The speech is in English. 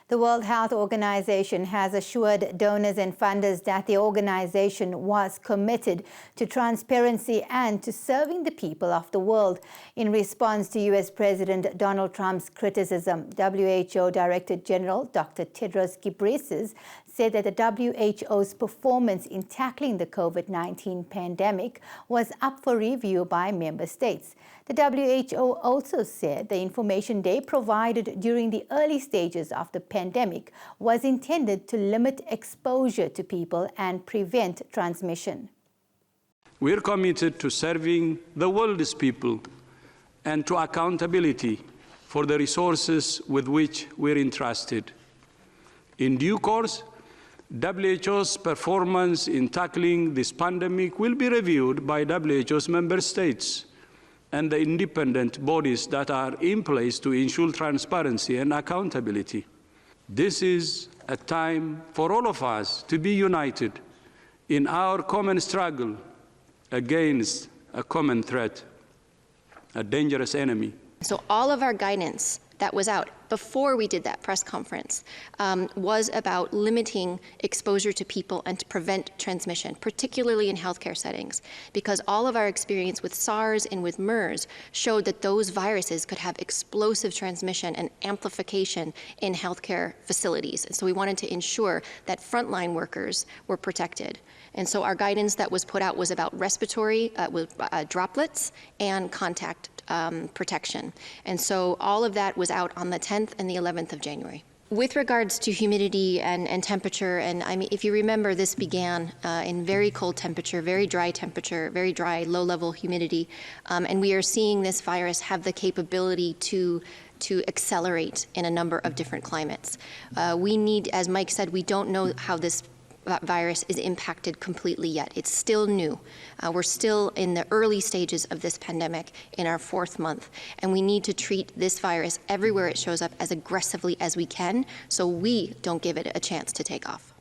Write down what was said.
The World Health Organization has assured donors and funders that the organization was committed to transparency and to serving the people of the world. In response to U.S. President Donald Trump's criticism, WHO Director General Dr. Tedros Ghebreyesus said that the WHO's performance in tackling the COVID-19 pandemic was up for review by member states. The WHO also said the information they provided during the early stages of the pandemic was intended to limit exposure to people and prevent transmission. We're committed to serving the world's people and to accountability for the resources with which we're entrusted. In due course, WHO's performance in tackling this pandemic will be reviewed by WHO's member states and the independent bodies that are in place to ensure transparency and accountability. This is a time for all of us to be united in our common struggle against a common threat, a dangerous enemy. So all of our guidance that was out before we did that press conference was about limiting exposure to people and to prevent transmission, particularly in healthcare settings, because all of our experience with SARS and with MERS showed that those viruses could have explosive transmission and amplification in healthcare facilities. And so we wanted to ensure that frontline workers were protected. And so our guidance that was put out was about respiratory droplets and contact protection. And so all of that was out on the 10th and the 11th of January. With regards to humidity and temperature, and I mean, if you remember, this began in very cold temperature, very dry, low-level humidity, and we are seeing this virus have the capability to accelerate in a number of different climates. We need, as Mike said, we don't know how this virus is impacted completely yet. It's still new. We're still in the early stages of this pandemic in our 4th month, and we need to treat this virus everywhere it shows up as aggressively as we can so we don't give it a chance to take off.